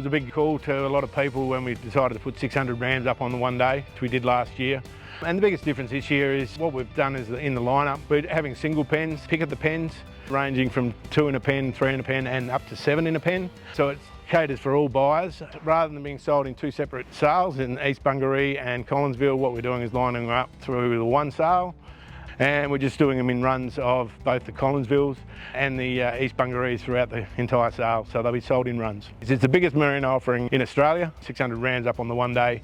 a big call to a lot of people when we decided to put 600 rams up on the one day, which we did last year. And the biggest difference this year is what we've done is in the lineup, we're having single pens, pick at the pens, ranging from 2 in a pen, 3 in a pen and up to 7 in a pen. So it caters for all buyers. Rather than being sold in 2 separate sales in East Bungaree and Collinsville, what we're doing is lining them up through the one sale. And we're just doing them in runs of both the Collinsvilles and the East Bungarees throughout the entire sale, so they'll be sold in runs. It's the biggest merino offering in Australia, 600 rams up on the one day.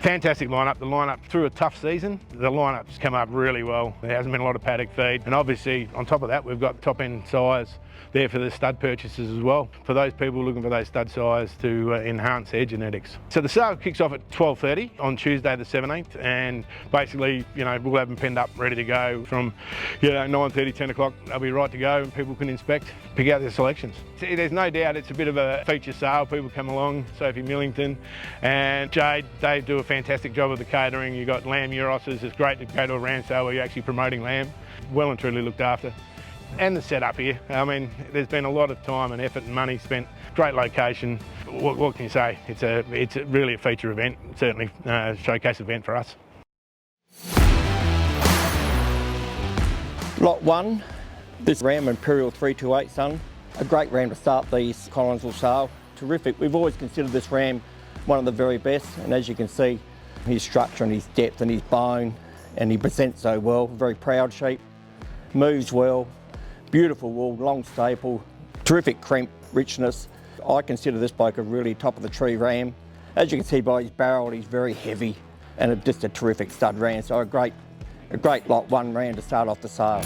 Fantastic lineup. The lineup through a tough season, the lineup's come up really well. There hasn't been a lot of paddock feed, and obviously on top of that we've got top end size there for the stud purchases as well, for those people looking for those stud size to enhance their genetics. So the sale kicks off at 12:30 on Tuesday the 17th, and basically, we'll have them penned up ready to go from 9:30, 10 o'clock. They'll be right to go and people can inspect, pick out their selections. See, there's no doubt it's a bit of a feature sale. People come along, Sophie Millington and Jade, they do a fantastic job of the catering. You've got lamb uroses. It's great to go to a ram sale where you're actually promoting lamb. Well and truly looked after. And the setup here, I mean, there's been a lot of time and effort and money spent. Great location. What can you say? It's really a feature event, certainly a showcase event for us. Lot 1, this Ram Imperial 328 son. A great ram to start the Collinsville sale. Terrific. We've always considered this ram one of the very best, and as you can see, his structure and his depth and his bone, and he presents so well. Very proud sheep, moves well. Beautiful wool, long staple, terrific crimp, richness. I consider this bloke a really top of the tree ram. As you can see by his barrel, he's very heavy and just a terrific stud ram. So a great lot 1 ram to start off the sale.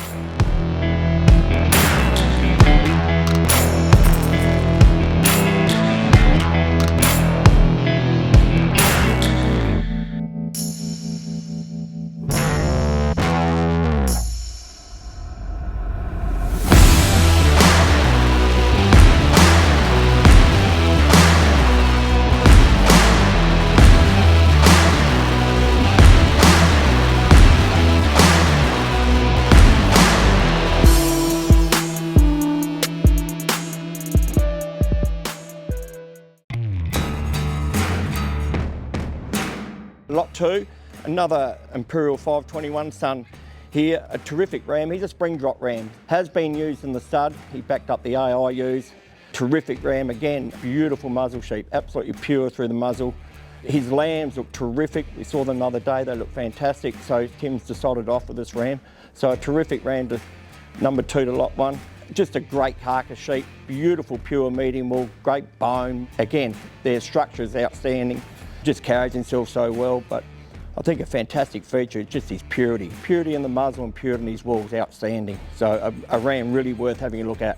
Lot 2, another Imperial 521 son here, a terrific ram. He's a spring drop ram. Has been used in the stud. He backed up the AI use. Terrific ram, again, beautiful muzzle sheep, absolutely pure through the muzzle. His lambs look terrific. We saw them the other day, they look fantastic. So Tim's decided off with this ram. So a terrific ram to number 2 to lot 1. Just a great carcass sheep, beautiful pure medium wool, great bone. Again, their structure is outstanding. Just carries himself so well, but I think a fantastic feature is just his purity. Purity in the muzzle and purity in his wool is outstanding. So a ram really worth having a look at.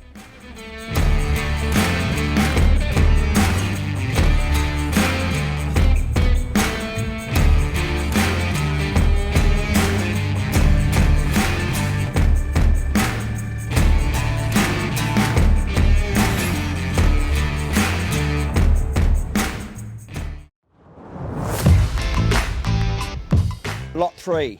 Lot 3,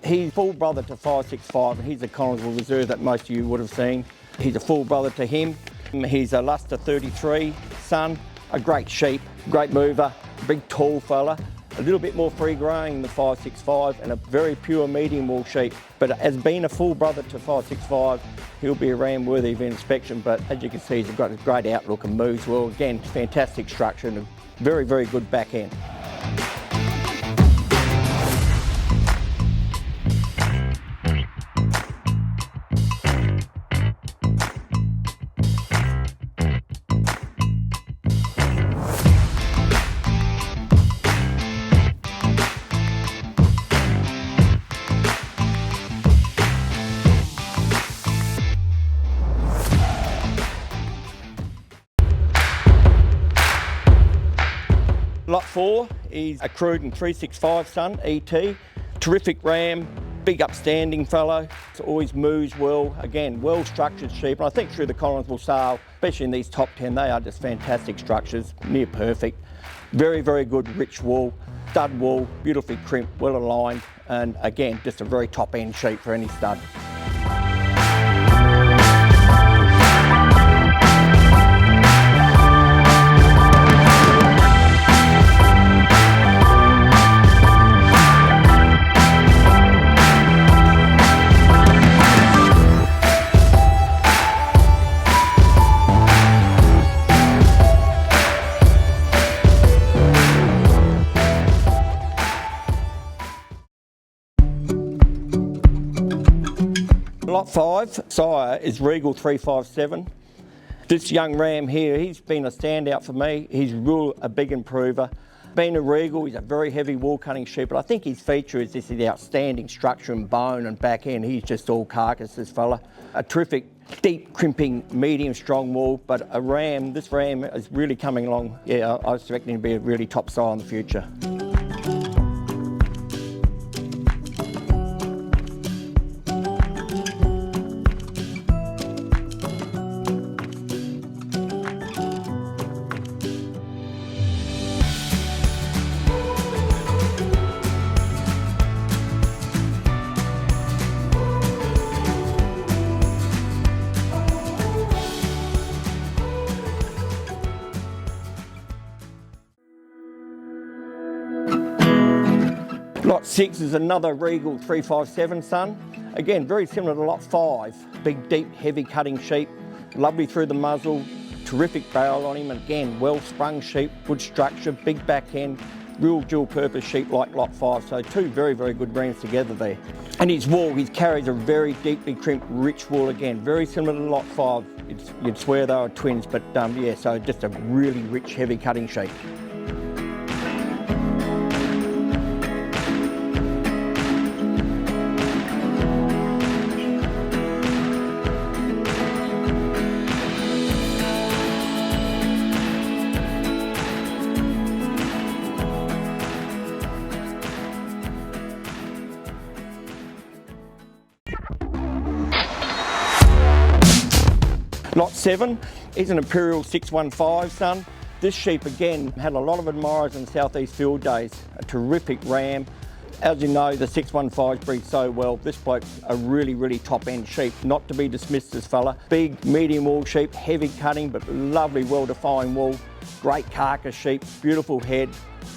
he's full brother to 565, and he's a Collinsville reserve that most of you would have seen. He's a full brother to him. He's a Luster 33 son, a great sheep, great mover, big tall fella, a little bit more free growing than the 565 and a very pure medium wool sheep. But as being a full brother to 565, he'll be a ram worthy of inspection, but as you can see, he's got a great outlook and moves well. Again, fantastic structure and a very, very good back end. Lot 4 is a Cruden 365 son, ET. Terrific ram, big upstanding fellow. It always moves well. Again, well-structured sheep. And I think through the Collinsville sale, especially in these top 10, they are just fantastic structures, near perfect. Very, very good rich wool, stud wool, beautifully crimped, well aligned. And again, just a very top-end sheep for any stud. Lot 5 sire is Regal 357. This young ram here, he's been a standout for me. He's real a big improver. Being a Regal, he's a very heavy wool cutting sheep, but I think his feature is this outstanding structure and bone and back end. He's just all carcass, this fella. A terrific, deep crimping, medium strong wool, but a ram, this ram is really coming along. Yeah, I expect him to be a really top sire in the future. Lot 6 is another Regal 357 son. Again, very similar to Lot 5. Big, deep, heavy cutting sheep. Lovely through the muzzle. Terrific barrel on him. Again, well sprung sheep, good structure, big back end. Real dual purpose sheep like Lot 5. So two very, very good rams together there. And his wool, he carries a very deeply crimped, rich wool again. Very similar to Lot 5. You'd swear they were twins, but yeah, so just a really rich, heavy cutting sheep. Lot 7 is an Imperial 615 son. This sheep again had a lot of admirers in Southeast Field Days. A terrific ram. As you know, the 615s breed so well. This bloke's a really, really top end sheep. Not to be dismissed, this fella. Big, medium wool sheep, heavy cutting, but lovely, well-defined wool. Great carcass sheep, beautiful head,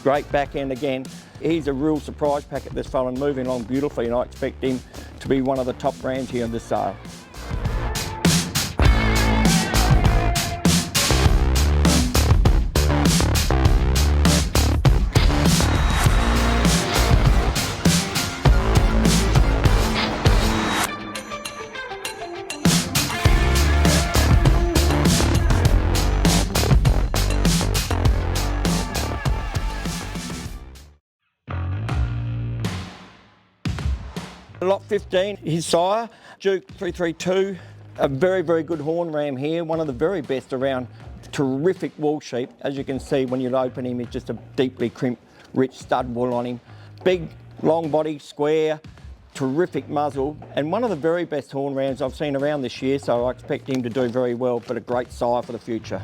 great back end again. He's a real surprise packet, this fella, and moving along beautifully, and I expect him to be one of the top rams here in this sale. Lot 15, his sire, Duke 332, a very, very good horn ram here, one of the very best around. Terrific wool sheep. As you can see when you open him, it's just a deeply crimped, rich stud wool on him. Big, long body, square, terrific muzzle, and one of the very best horn rams I've seen around this year, so I expect him to do very well, but a great sire for the future.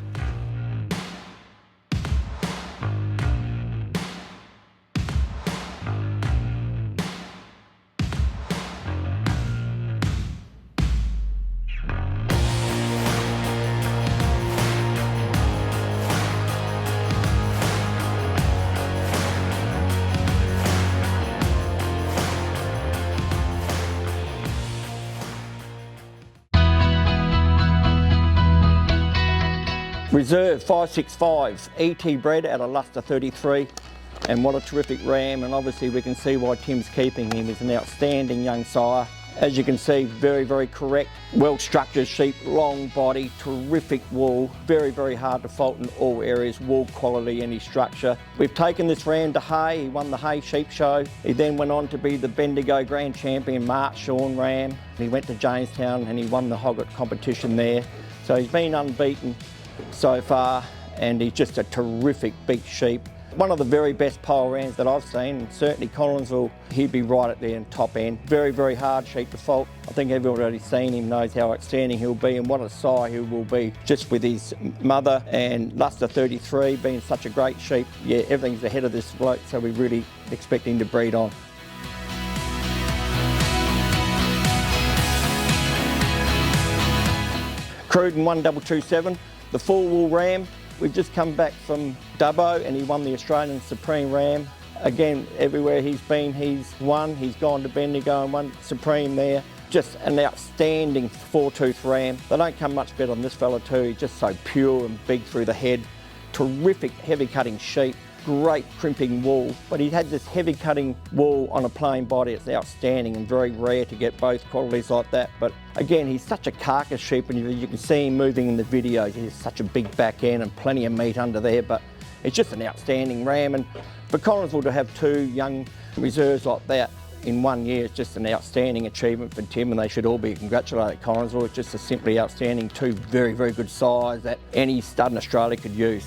Reserve 565, ET bred out of Luster 33, and what a terrific ram, and obviously we can see why Tim's keeping him. He's an outstanding young sire. As you can see, very, very correct, well-structured sheep, long body, terrific wool, very, very hard to fault in all areas, wool quality and his structure. We've taken this ram to Hay. He won the Hay Sheep Show. He then went on to be the Bendigo Grand Champion March Shawn ram. He went to Jamestown and he won the Hogget competition there. So he's been unbeaten so far, and he's just a terrific big sheep. One of the very best pole rams that I've seen, and certainly Collinsville, he'd be right at the top end. Very, very hard sheep to fault. I think everybody who's seen him knows how outstanding he'll be and what a sire he will be, just with his mother and Luster 33 being such a great sheep. Yeah, everything's ahead of this bloke, so we really expect him to breed on. Cruden 1227, the full wool ram. We've just come back from Dubbo and he won the Australian Supreme Ram. Again, everywhere he's been, he's won. He's gone to Bendigo and won Supreme there. Just an outstanding four-tooth ram. They don't come much better than this fella too. He's just so pure and big through the head. Terrific heavy cutting sheep. great crimping wool, but he had this heavy cutting wool on a plain body. It's outstanding and very rare to get both qualities like that. But again, he's such a carcass sheep, and you can see him moving in the videos. He has such a big back end and plenty of meat under there, but it's just an outstanding ram. And for Collinsville to have 2 young reserves like that in 1 year is just an outstanding achievement for Tim, and they should all be congratulated at Collinsville. It's just a simply outstanding 2 very, very good size that any stud in Australia could use.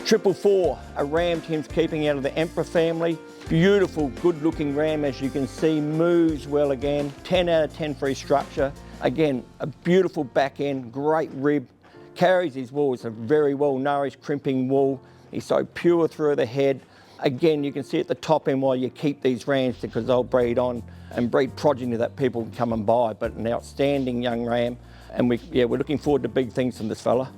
Triple 4, a ram Tim's keeping out of the Emperor family. Beautiful, good looking ram, as you can see, moves well again. 10 out of 10 for his structure. Again, a beautiful back end, great rib. Carries his wool, it's a very well nourished crimping wool. He's so pure through the head. Again, you can see at the top end why you keep these rams, because they'll breed on and breed progeny that people can come and buy. But an outstanding young ram. And we're looking forward to big things from this fella.